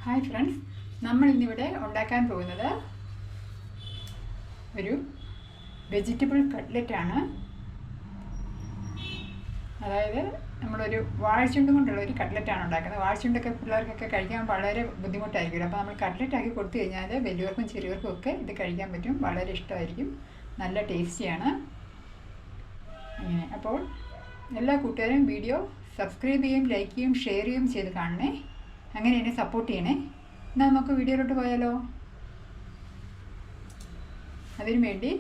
Hi friends, നമ്മൾ ഇന്നിവിടെ ഉണ്ടാക്കാൻ പോകുന്നത് ഒരു വെജിറ്റബിൾ കട്ട്ലറ്റാണ്. അതായത് നമ്മളൊരു വാഴച്ചുണ്ട് കൊണ്ടുള്ള ഒരു കട്ട്ലറ്റാണ് ഉണ്ടാക്കുന്നത്. വാഴച്ചുണ്ടൊക്കെ പിള്ളേർക്കൊക്കെ കഴിക്കാൻ വളരെ ബുദ്ധിമുട്ടായിരിക്കും. അപ്പോൾ നമ്മൾ കട്ട്ലറ്റാക്കി കൊടുത്തു കഴിഞ്ഞാൽ വലിയവർക്കും ചെറിയവർക്കും ഒക്കെ ഇത് കഴിക്കാൻ പറ്റും. വളരെ ഇഷ്ടമായിരിക്കും, നല്ല ടേസ്റ്റിയാണ്. അങ്ങനെ അപ്പോൾ എല്ലാ കൂട്ടുകാരും വീഡിയോ സബ്സ്ക്രൈബ് ചെയ്യുകയും ലൈക്ക് ചെയ്യുകയും ഷെയർ ചെയ്യുകയും ചെയ്ത് കാണണേ. അങ്ങനെ എന്നെ സപ്പോർട്ട് ചെയ്യണേ. എന്നാൽ നമുക്ക് വീഡിയോയിലോട്ട് പോയാലോ? അതിനു വേണ്ടി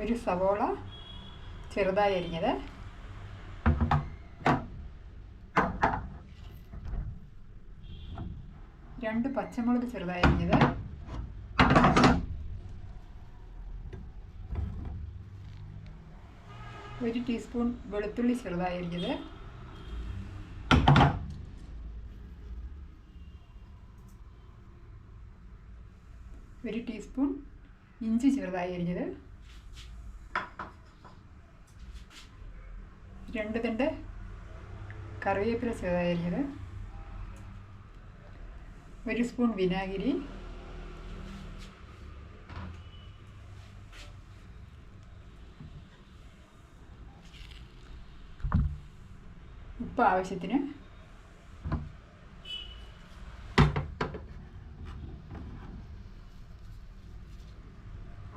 ഒരു സവോള ചെറുതായി അരിഞ്ഞത്, രണ്ട് പച്ചമുളക് ചെറുതായി അരിഞ്ഞത്, ഒരു ടീസ്പൂൺ വെളുത്തുള്ളി ചെറുതായി അരിഞ്ഞത്, ഒരു ടീസ്പൂൺ ഇഞ്ചി ചെറുതായി അരിഞ്ഞത്, രണ്ട് തണ്ട് കറിവേപ്പില ചെറുതായി അരിഞ്ഞത്, ഒരു സ്പൂൺ വിനാഗിരി, ഉപ്പ് ആവശ്യത്തിന്,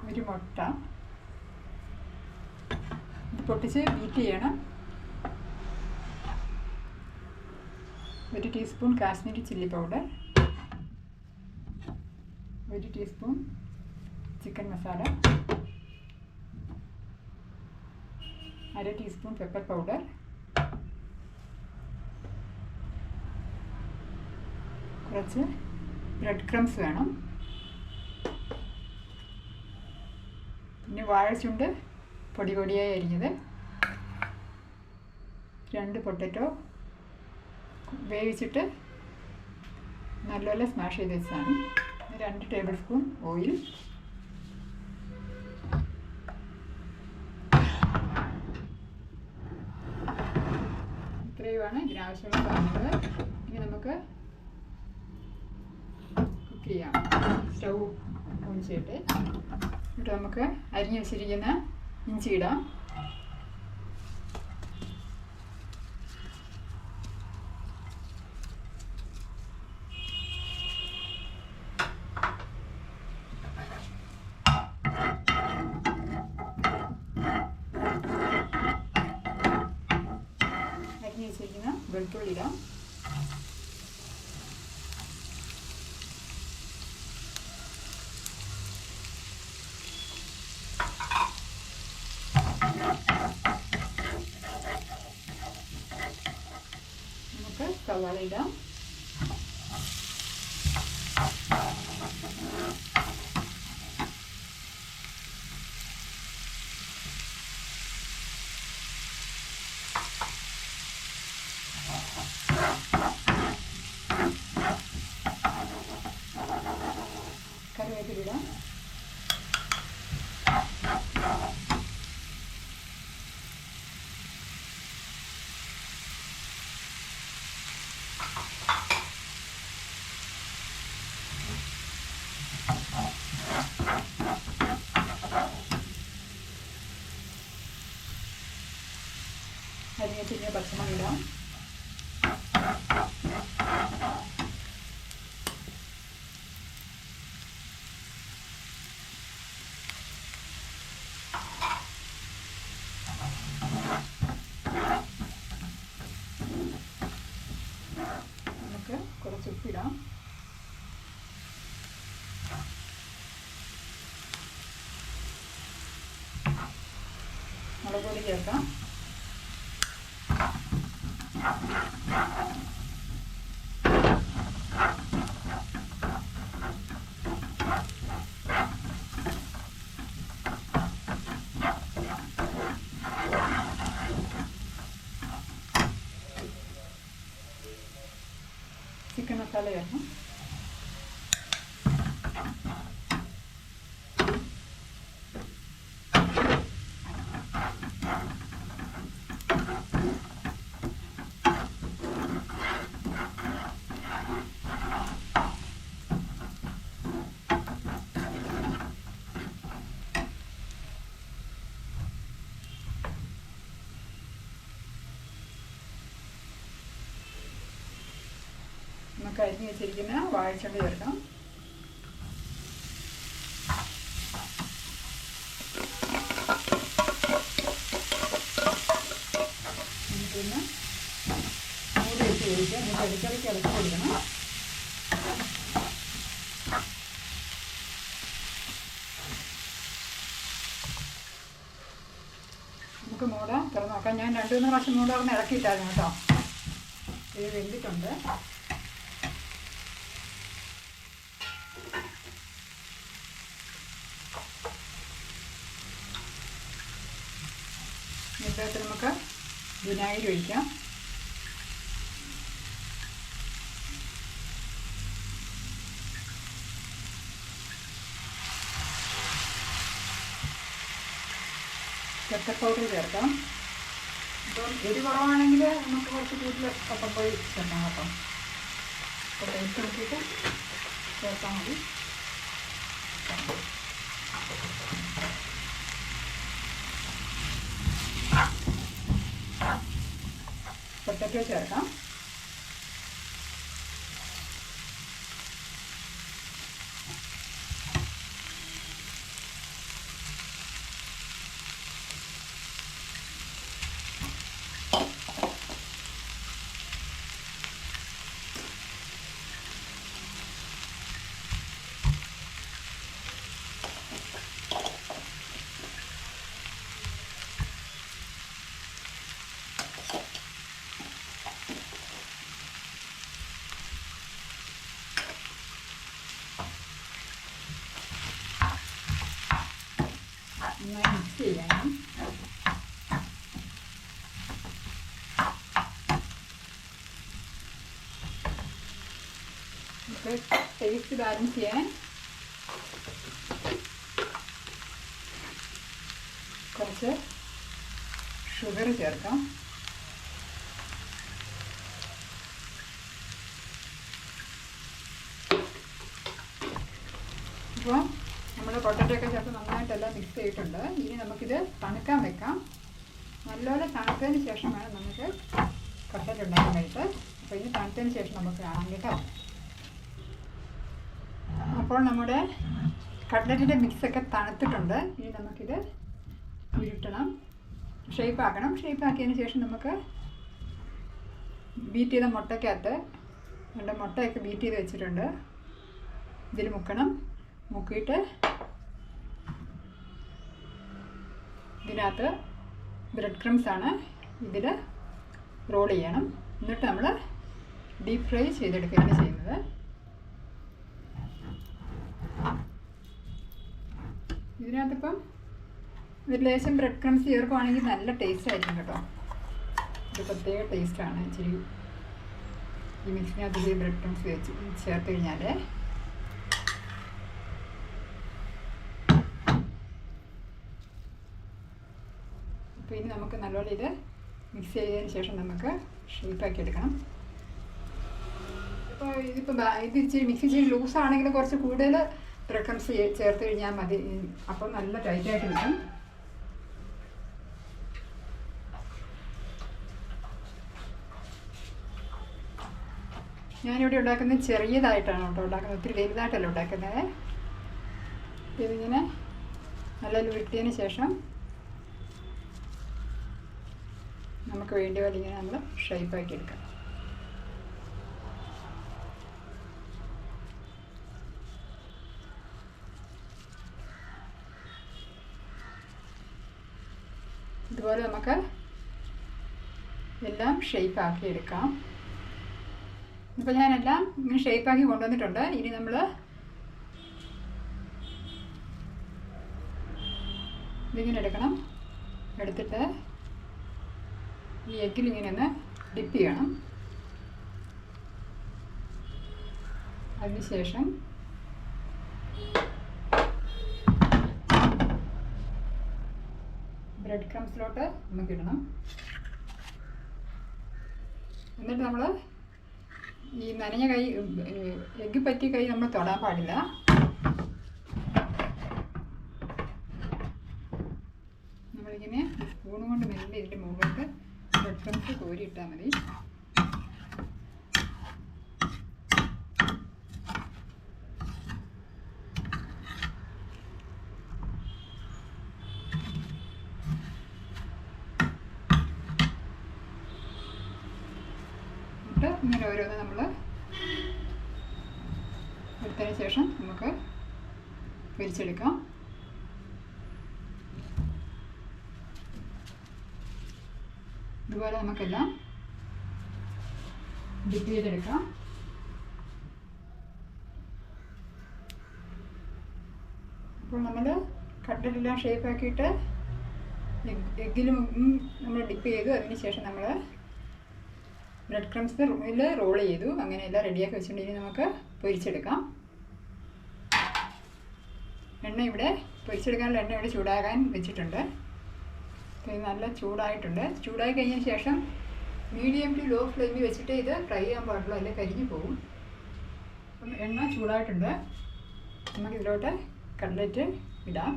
ഒരു മുട്ട. ഇത് പൊട്ടിച്ച് ബീറ്റ് ചെയ്യണം. ഒരു ടീസ്പൂൺ കാശ്മീരി ചില്ലി പൗഡർ, ഒരു ടീസ്പൂൺ ചിക്കൻ മസാല, അര ടീസ്പൂൺ പെപ്പർ പൗഡർ, കുറച്ച് ബ്രെഡ് ക്രംസ് വേണം, പിന്നെ വാഴച്ചുണ്ട് പൊടി പൊടിയായി അരിഞ്ഞത്, രണ്ട് പൊട്ടറ്റോ വേവിച്ചിട്ട് നല്ലപോലെ സ്മാഷ് ചെയ്ത് വെച്ചതാണ്, 2 ടേബിൾ സ്പൂൺ ഓയിൽ, ഇത്രയുമാണ് ഇതിനാവശ്യമുള്ള സാധനങ്ങൾ. ഇനി നമുക്ക് കുക്ക് ചെയ്യാം. സ്റ്റൗ ഓൺ ചെയ്തിട്ട് എന്നിട്ട് നമുക്ക് അരിഞ്ഞ് വെച്ചിരിക്കുന്ന ഇഞ്ചി ഇടാം. അരിഞ്ഞ് വെച്ചിരിക്കുന്ന വെളുത്തുള്ളി ഇടാം. നമുക്ക് സവാള ഇടാം. കറിവേപ്പില ഇടാം. അരിഞ്ഞ പച്ചമുളക് ഇടാം. നമുക്ക് കുറച്ച് ഉപ്പിടാം. മുളക് പൊടി ചേർക്കാം. ചിക്കൻ മസാല ചേർക്കാം. നമുക്ക് അരിഞ്ഞ് വെച്ചിരിക്കുന്ന വാഴച്ചുണ്ട് ചേർക്കാം. നമുക്കൊന്ന് മൂടി വെച്ച് കഴിക്കുക. നമുക്ക് ഇടയ്ക്കിടയ്ക്ക് ഇളക്കി കൊടുക്കണം. നമുക്ക് മൂട തുറന്ന് നോക്കാം. ഞാൻ 2-3 പ്രാവശ്യം മൂട തുറന്ന് ഇളക്കിയിട്ടായിരുന്നു കേട്ടോ. ഇത് വെന്തിട്ടുണ്ട്. ഇതിനകത്ത് നമുക്ക് വിനാഗിരി ഒഴിക്കാം. പെപ്പർ പൗഡർ ചേർക്കാം. അപ്പം എരി കുറവാണെങ്കിൽ നമുക്ക് കുറച്ച് കൂടുതൽ പെപ്പർ പൊടി ചേർക്കാം കേട്ടോ. അപ്പോൾ ടേസ്റ്റ് നോക്കിയിട്ട് ചേർത്താൽ മതി. പൊട്ടറ്റോ ചേർക്കാം. നന്നായി മിക്സ് ചെയ്യണം. നമുക്ക് ടേസ്റ്റ് ബാലൻസ് ചെയ്യാൻ കുറച്ച് ഷുഗർ ചേർക്കാം. ഇപ്പോൾ നമ്മുടെ പൊട്ടറ്റൊക്കെ ചേർത്ത് നന്നായിട്ടെല്ലാം മിക്സ് ചെയ്തിട്ടുണ്ട്. ഇനി നമുക്കിത് തണുക്കാൻ വെക്കാം. നല്ലപോലെ തണുത്തതിന് ശേഷം വേണം നമുക്ക് കട്ട്ലറ്റ് ഉണ്ടാക്കാനായിട്ട്. അപ്പോൾ ഇനി തണുത്തതിന് ശേഷം നമുക്ക് കാണാം കേട്ടോ. അപ്പോൾ നമ്മുടെ കട്ട്ലറ്റിൻ്റെ മിക്സൊക്കെ തണുത്തിട്ടുണ്ട്. ഇനി നമുക്കിത് ഉരുട്ടണം, ഷേപ്പാക്കണം. ഷേപ്പാക്കിയതിന് ശേഷം നമുക്ക് ബീറ്റ് ചെയ്ത മുട്ടയ്ക്കകത്ത് 2 മുട്ടയൊക്കെ ബീറ്റ് ചെയ്ത് വെച്ചിട്ടുണ്ട്. ഇതിൽ മുക്കണം. മുക്കിയിട്ട് ഇതിനകത്ത് ബ്രെഡ് ക്രംസ് ആണ് ഇതിൽ റോൾ ചെയ്യണം. എന്നിട്ട് നമ്മൾ ഡീപ്പ് ഫ്രൈ ചെയ്തെടുക്കുകയാണ് ചെയ്യുന്നത്. ഇതിനകത്തിപ്പം ഒരു ലേശം ബ്രെഡ് ക്രംസ് ചേർക്കുവാണെങ്കിൽ നല്ല ടേസ്റ്റ് ആയിരിക്കും കേട്ടോ. ഒരു പ്രത്യേക ടേസ്റ്റാണ്. ഇച്ചിരി ഈ മിക്സിനകത്ത് ബ്രെഡ് ക്രംസ് ചേർത്ത് കഴിഞ്ഞാൽ അപ്പോൾ ഇനി നമുക്ക് നല്ലപോലെ ഇത് മിക്സ് ചെയ്തതിന് ശേഷം നമുക്ക് ഷേപ്പാക്കി എടുക്കണം. ഇപ്പോൾ ഇത് ഇച്ചിരി മിക്സ് ഇച്ചിരി ലൂസാണെങ്കിൽ കുറച്ച് കൂടുതൽ ബ്രെഡ് ക്രംസ് ചേർത്ത് കഴിഞ്ഞാൽ മതി. അപ്പോൾ നല്ല ടൈറ്റായിട്ട് കിട്ടും. ഞാനിവിടെ ഉണ്ടാക്കുന്നത് ചെറിയതായിട്ടാണ് കേട്ടോ ഉണ്ടാക്കുന്നത്. ഒത്തിരി വലുതായിട്ടല്ല ഉണ്ടാക്കുന്നത്. ഇതിങ്ങനെ നല്ല ഉരുട്ടിയതിന് ശേഷം നമുക്ക് വേണ്ടി പോലെ ഇങ്ങനെ നമ്മൾ ഷേപ്പാക്കി എടുക്കാം. ഇതുപോലെ നമുക്ക് എല്ലാം ഷേപ്പാക്കി എടുക്കാം. ഇപ്പോൾ ഞാനെല്ലാം ഇങ്ങനെ ഷേപ്പാക്കി കൊണ്ടുവന്നിട്ടുണ്ട്. ഇനി നമ്മൾ ഇതിങ്ങനെ എടുക്കണം. എടുത്തിട്ട് ഈ എഗ്ഗിൽ ഇങ്ങനെ ഒന്ന് ഡിപ്പ് ചെയ്യണം. അതിനുശേഷം ബ്രെഡ് ക്രംസിലോട്ട് നമുക്കിടണം. എന്നിട്ട് നമ്മൾ ഈ നനഞ്ഞ കൈ, എഗ്ഗ് പറ്റിയ കൈ നമ്മൾ തൊടാൻ പാടില്ല. നമ്മളിങ്ങനെ സ്പൂൺ കൊണ്ട് മെല്ലെ ഇതിൻ്റെ മുകളിലേക്ക് ബ്രെഡ് ക്രംസ് കോരിയിട്ടാൽ മതി. ഇങ്ങനെ ഓരോന്ന് നമ്മൾ എടുത്തതിന് ശേഷം നമുക്ക് പൊരിച്ചെടുക്കാം. ഇതുപോലെ നമുക്കെല്ലാം ഡിപ്പ് ചെയ്തെടുക്കാം. അപ്പോൾ നമ്മൾ കട്ട്ലറ്റെല്ലാം ഷേപ്പാക്കിയിട്ട് എഗ്ഗിലും നമ്മൾ ഡിപ്പ് ചെയ്തു. അതിന് ശേഷം നമ്മൾ ബ്രെഡ് ക്രംസിൽ റോൾ ചെയ്തു. അങ്ങനെ എല്ലാം റെഡിയാക്കി വെച്ചിട്ടുണ്ടെങ്കിൽ നമുക്ക് പൊരിച്ചെടുക്കാം. എണ്ണ ഇവിടെ പൊരിച്ചെടുക്കാനുള്ള എണ്ണ ഇവിടെ ചൂടാകാൻ വെച്ചിട്ടുണ്ട്. ഇത് നല്ല ചൂടായിട്ടുണ്ട്. ചൂടായി കഴിഞ്ഞതിന് ശേഷം മീഡിയം ടു ലോ ഫ്ലെയിമിൽ വെച്ചിട്ട് ഇത് ഫ്രൈ ചെയ്യാൻ പാടുള്ളൂ, അല്ലെങ്കിൽ കരിഞ്ഞു പോകും. അപ്പം എണ്ണ ചൂടായിട്ടുണ്ട്. നമുക്കിതിലോട്ട് കട്ട്ലറ്റ് ഇടാം.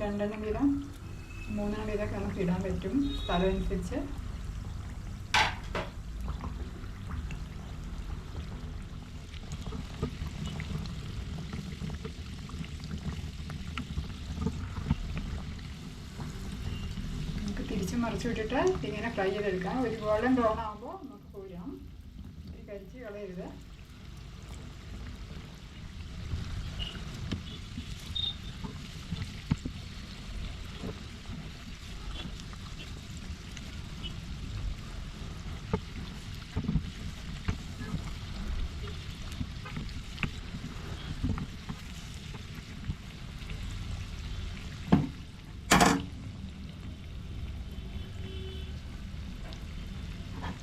രണ്ടെണ്ണം വീതം 3 വീതമൊക്കെ നമുക്ക് ഇടാൻ പറ്റും സ്ഥലം അനുസരിച്ച്. നമുക്ക് തിരിച്ച് മറിച്ച് വിട്ടിട്ട് ഇങ്ങനെ ഫ്രൈ ചെയ്തെടുക്കാം. ഒരു ഗോൾഡൻ ബ്രൗൺ ആകുമ്പോൾ നമുക്ക് കോരാം. കരിച്ച് കളയരുത്.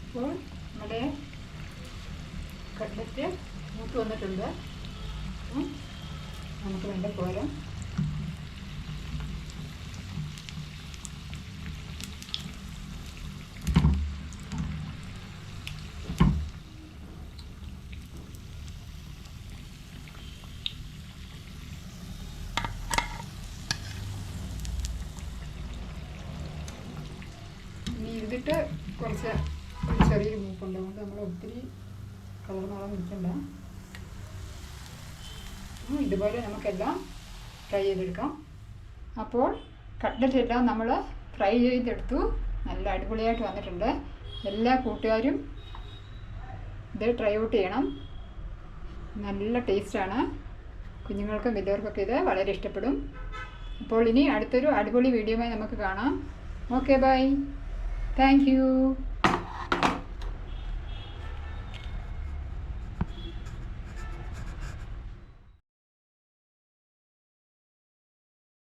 അപ്പോൾ നമ്മുടെ കട്ട്ലറ്റ് മൂത്ത് വന്നിട്ടുണ്ട്. നമുക്ക് വേണ്ട പോലെ ഇനി ഇരുന്നിട്ട് കുറച്ച് ചെറിയൊരു മൂപ്പുണ്ട്. അതുകൊണ്ട് നമ്മൾ ഒത്തിരി കളർന്നോളം നിൽക്കണ്ട. ഇതുപോലെ നമുക്കെല്ലാം ഫ്രൈ ചെയ്തെടുക്കാം. അപ്പോൾ കട്ട്ലറ്റ് എല്ലാം നമ്മൾ ഫ്രൈ ചെയ്തെടുത്തു. നല്ല അടിപൊളിയായിട്ട് വന്നിട്ടുണ്ട്. എല്ലാ കൂട്ടുകാരും ഇത് ട്രൈ ഔട്ട് ചെയ്യണം. നല്ല ടേസ്റ്റാണ്. കുഞ്ഞുങ്ങൾക്കും വലിയവർക്കൊക്കെ ഇത് വളരെ ഇഷ്ടപ്പെടും. അപ്പോൾ ഇനി അടുത്തൊരു അടിപൊളി വീഡിയോയുമായി നമുക്ക് കാണാം. Okay, bye. Thank U.